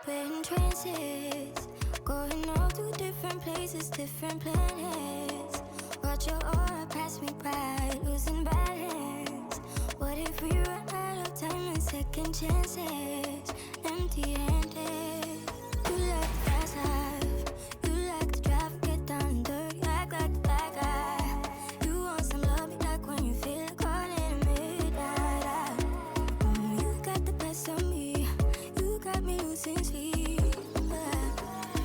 We're in trances, going off to different places, different planets. Watch your aura pass me by, losing balance. What if we run out of time and second chances? Empty-handed. You like the fast life, you like to drive, get down and dirty, act like the bad guy. You want some love, you like when you feel caught in the midnight. You got the best of me, you got me losing sleep.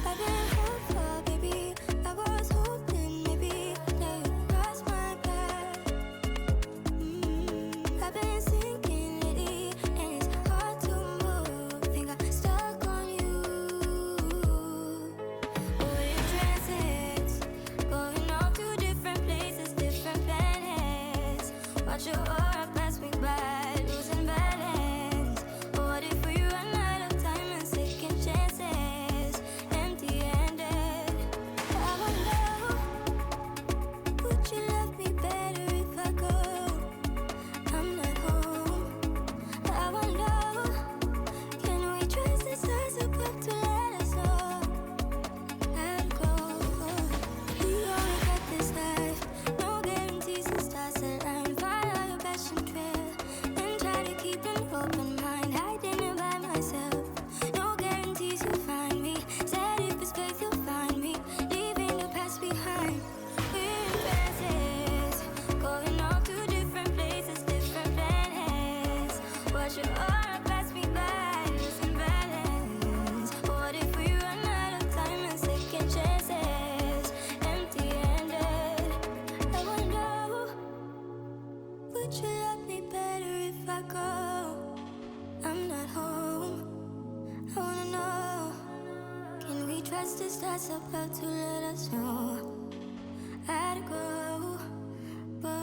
I've been hopeful, baby, I was hoping maybe that you cross my path. I've been sinking lately and it's hard to move. Think I'm stuck on you. We're in transits, going off to different places, different planets. Watch your aura pass me by, losing balance. What if we run out of time and second chances? Empty-handed. I wonder, would you love me better if I go? I'm not home. I wonder, can we trust the stars above to let us know? Let go. We only got this life, no guarantees and stars that line. Follow your passion trail and try to keep an open mind. Hiding it by myself, no guarantees you'll find me. Said if it's faith you'll find me, leaving the past behind. We're in trances, going off to different places, different planets. Watch your aura pass me by, losing balance. What if we run out of time and second chances? Empty-handed. I wonder, would you love me better if I go? I'm not home. I wanna know, can we trust the stars about to let us know? How to go, go.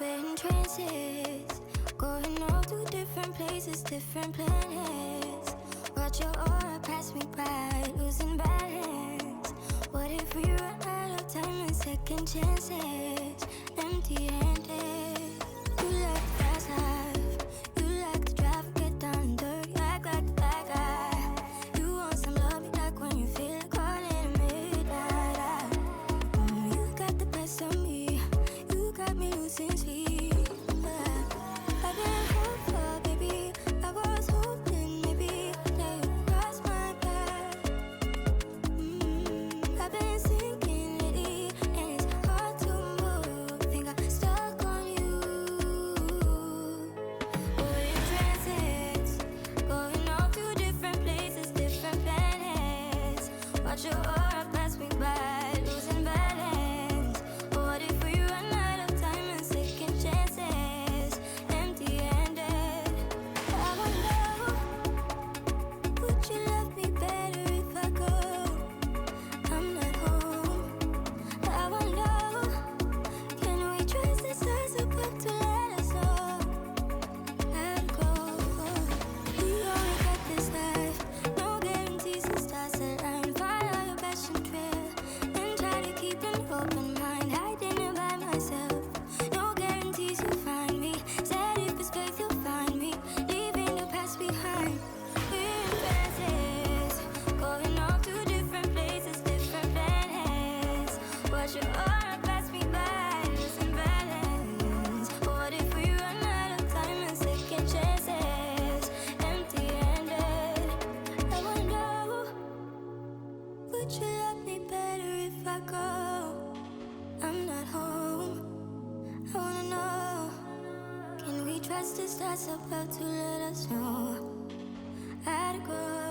We're in trances, going all to different places, different planets. Watch your aura pass me by, losing balance. What if we run out of time and second chances? Empty-handed. You like the fast life, you like to drive, get down dirt, you act like a bad guy. You want some love, you like when you feel like calling midnight. You got the best of me, you got me losing sleep. I've been hopeful, baby, I was hoping maybe that you cross my path. I've been sinking lately, and it's hard to move. Think I'm stuck on you. We're in transits, going off to different places, different planets. Watch your aura pass me by, losing balance. What if we run out of time and second chances? Empty-handed. I wonder, would you love me better if I go? I'm not home. I wonder, can we trace the stars above to let us know? I'd go. We only got this life, no guarantees and stars that align. Follow your passion trail and try to keep an open mind. Hiding it by myself, no guarantees you'll find me. Said if it's faith you'll find me, leaving the past behind. We're in trances, going off to different places, different planets. Watch your aura pass me by, losing balance. What if we run out of time and second chances? Empty-handed. I wonder, would you love me better if I go? I'm not home. I wanna know, can we trust the stars about to let us know? I'd go.